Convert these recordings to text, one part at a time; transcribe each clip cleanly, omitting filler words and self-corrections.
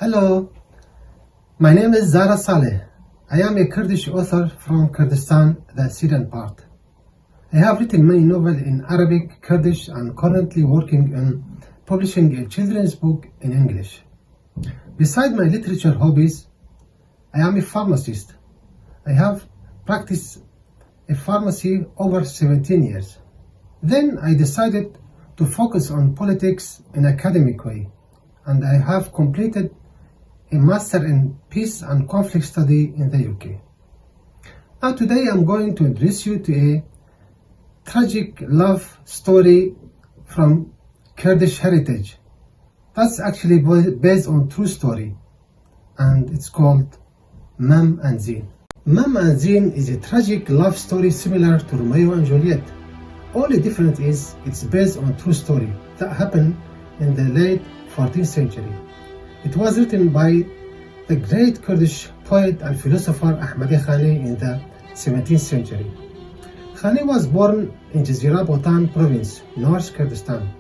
Hello, my name is Zara Saleh. I am a Kurdish author from Kurdistan, the Syrian part. I have written many novels in Arabic, Kurdish, and currently working on publishing a children's book in English. Beside my literature hobbies, I am a pharmacist. I have practiced a pharmacy over 17 years. Then I decided to focus on politics in an academic way, and I have completed a Master in Peace and Conflict Study in the UK. Now today I'm going to introduce you to a tragic love story from Kurdish heritage. That's actually based on true story, and it's called Mam and Zin. Mam and Zin is a tragic love story similar to Romeo and Juliet. Only difference is it's based on true story that happened in the late 14th century. It was written by the great Kurdish poet and philosopher Ahmad Khani in the 17th century. Khani was born in Jazira Botan province, North Kurdistan,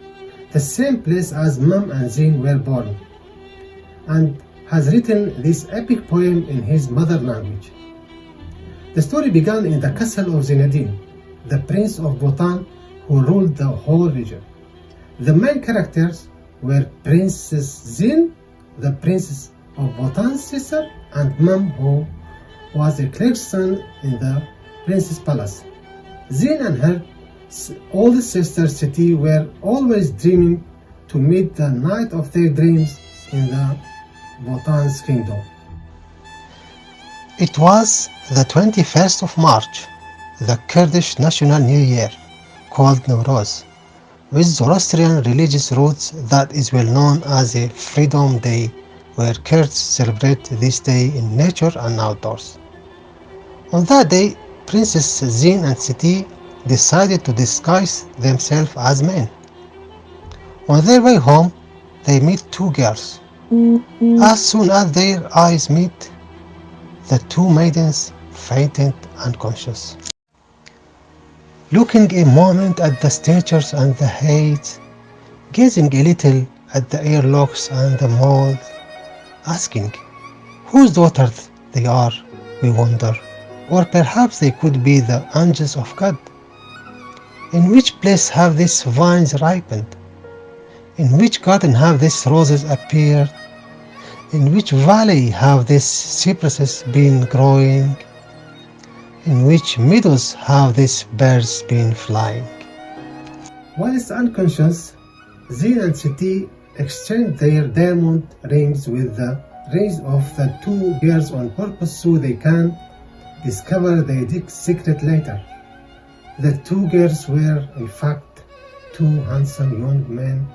the same place as Mam and Zin were born, and has written this epic poem in his mother language. The story began in the castle of Zinedine, the prince of Botan who ruled the whole region. The main characters were Princess Zin, the princess of Botan's sister, and Mam, who was a clerk's son in the prince's palace. Zin and her older sister Seti were always dreaming to meet the night of their dreams in the Botan's kingdom. It was the 21st of March, the Kurdish National New Year, called Nowruz, with Zoroastrian religious roots that is well known as a Freedom Day, where Kurds celebrate this day in nature and outdoors. On that day, Princess Zin and Seti decided to disguise themselves as men. On their way home, they meet two girls. As soon as their eyes meet, the two maidens fainted unconscious. Looking a moment at the statues and the heights, gazing a little at the airlocks and the mold, asking whose daughters they are, we wonder, or perhaps they could be the angels of God. In which place have these vines ripened? In which garden have these roses appeared? In which valley have these cypresses been growing? In which meadows have these birds been flying? Whilst unconscious, Zin and Seti exchanged their diamond rings with the rings of the two girls on purpose so they can discover their deep secret later. The two girls were in fact two handsome young men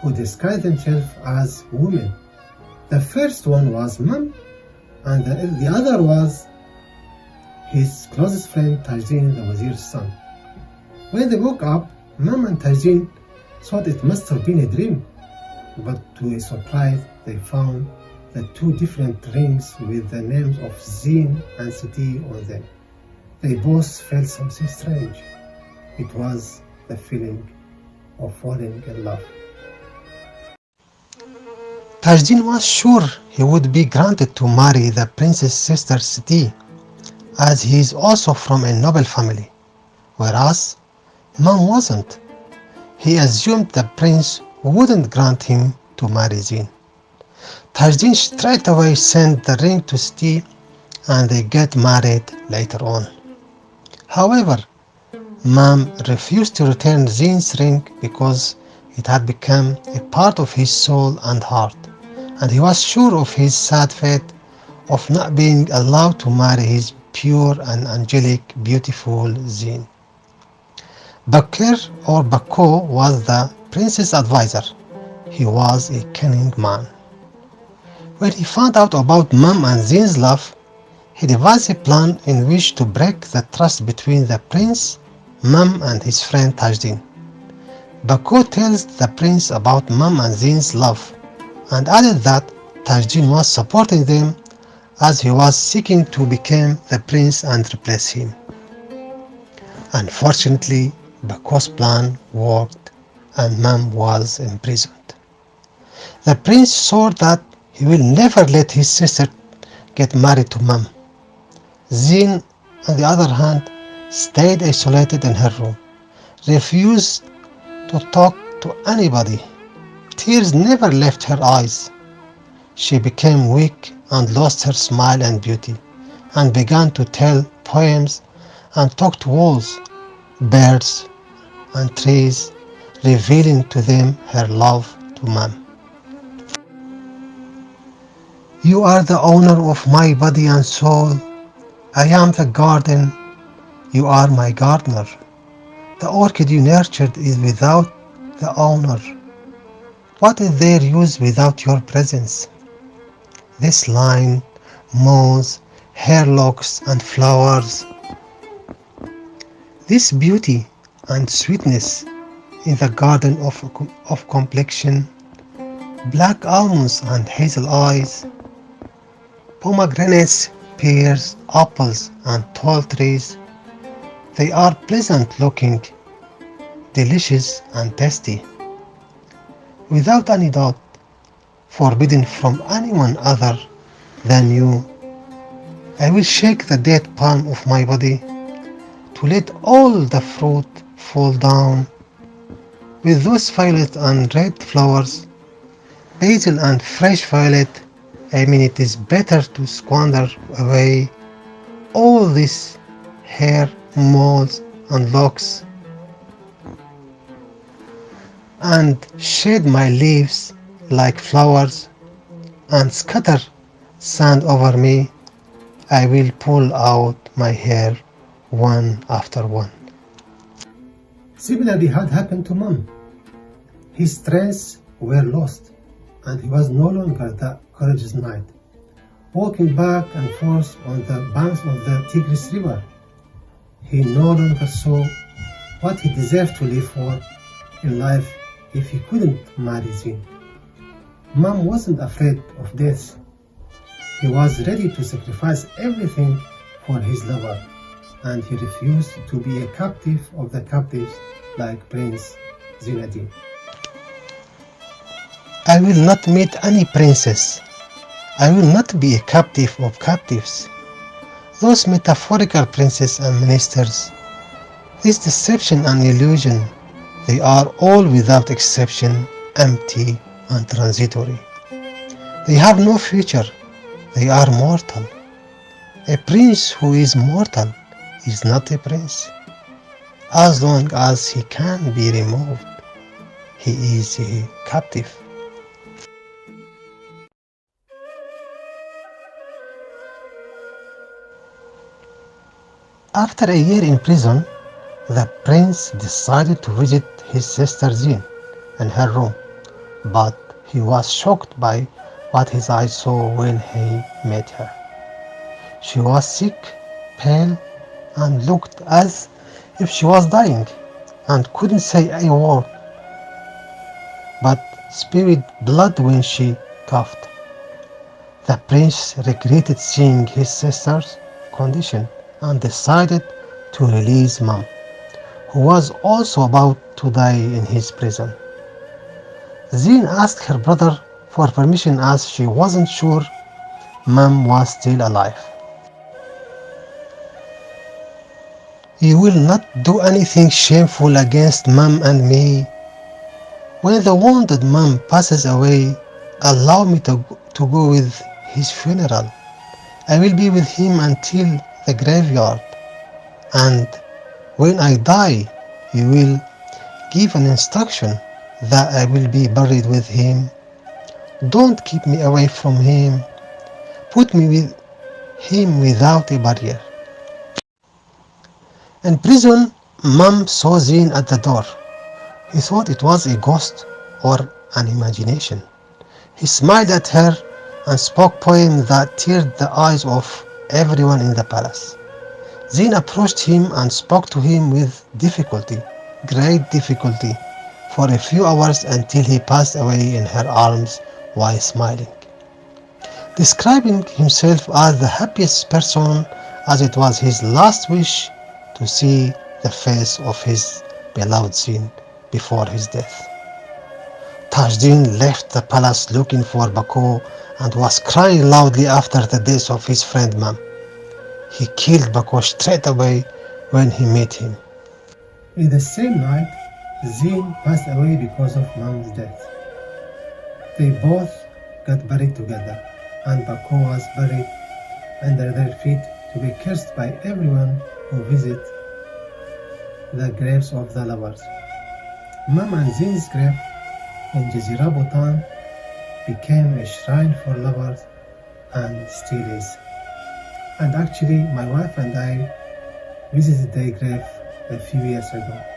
who disguised themselves as women. The first one was Mam, and the other was his closest friend Tajin, the wazir's son. When they woke up, Mam and Tajin thought it must have been a dream, but to a surprise they found the two different rings with the names of Zin and Seti on them. They both felt something strange. It was the feeling of falling in love. Tajdin was sure he would be granted to marry the prince's sister Seti, as he is also from a noble family, whereas Mam wasn't. He assumed the prince wouldn't grant him to marry Zin. Tajdin straight away sent the ring to Seti and they get married later on. However, Mam refused to return Zin's ring because it had become a part of his soul and heart, and he was sure of his sad fate of not being allowed to marry his pure and angelic, beautiful Zin. Bakr or Bako was the prince's advisor. He was a cunning man. When he found out about Mam and Zin's love, he devised a plan in which to break the trust between the prince, Mam and his friend Tajdin. Bako tells the prince about Mam and Zin's love and added that Tajdin was supporting them as he was seeking to become the prince and replace him. Unfortunately, Bako's plan worked and Mam was imprisoned. The prince saw that He will never let his sister get married to Mum. Zin, on the other hand, stayed isolated in her room, refused to talk to anybody. Tears never left her eyes. She became weak and lost her smile and beauty, and began to tell poems and talk to walls, birds, and trees, revealing to them her love to Mum. You are the owner of my body and soul. I am the garden, you are my gardener. The orchid you nurtured is without the owner. What is their use without your presence? This line, moss, hair locks, and flowers, this beauty and sweetness in the garden of complexion, black almonds and hazel eyes, pomegranates, pears, apples, and tall trees, they are pleasant looking, delicious, and tasty. Without any doubt, forbidden from anyone other than you, I will shake the dead palm of my body to let all the fruit fall down. With those violet and red flowers, basil and fresh violet, I mean it is better to squander away all this hair, moles, and locks, and shed my leaves like flowers, and scatter sand over me. I will pull out my hair one after one. Similarly had happened to Mum. His strengths were lost, and he was no longer the courageous knight, walking back and forth on the banks of the Tigris River. He no longer saw what he deserved to live for in life if he couldn't marry Zin. Mum wasn't afraid of death. He was ready to sacrifice everything for his lover, and he refused to be a captive of the captives like Prince Zinedine. I will not meet any princess. I will not be a captive of captives. Those metaphorical princes and ministers, this deception and illusion, they are all without exception empty and transitory. They have no future. They are mortal. A prince who is mortal is not a prince. As long as he can be removed, he is a captive. After a year in prison, the prince decided to visit his sister Zin in her room, but he was shocked by what his eyes saw when he met her. She was sick, pale, and looked as if she was dying, and couldn't say a word, but spewed blood when she coughed. The prince regretted seeing his sister's condition and decided to release Mum, who was also about to die in his prison. Zin asked her brother for permission as she wasn't sure Mum was still alive. You will not do anything shameful against Mum and me. When the wounded Mum passes away, allow me to go with his funeral. I will be with him until the graveyard, and when I die, you will give an instruction that I will be buried with him. Don't keep me away from him. Put me with him without a barrier. In prison, Mum saw Zin at the door. He thought it was a ghost or an imagination. He smiled at her and spoke poems that teared the eyes of everyone in the palace. Zin approached him and spoke to him with difficulty, great difficulty, for a few hours until he passed away in her arms while smiling, describing himself as the happiest person as it was his last wish to see the face of his beloved Zin before his death. Tajdin left the palace looking for Baku and was crying loudly after the death of his friend Mam. He killed Bakosh straight away when he met him. In the same night, Zin passed away because of Mam's death. They both got buried together, and Bako was buried under their feet to be cursed by everyone who visits the graves of the lovers. Mam and Zin's grave in Jazira, Bhutan became a shrine for lovers and still is. And actually, my wife and I visited their grave a few years ago.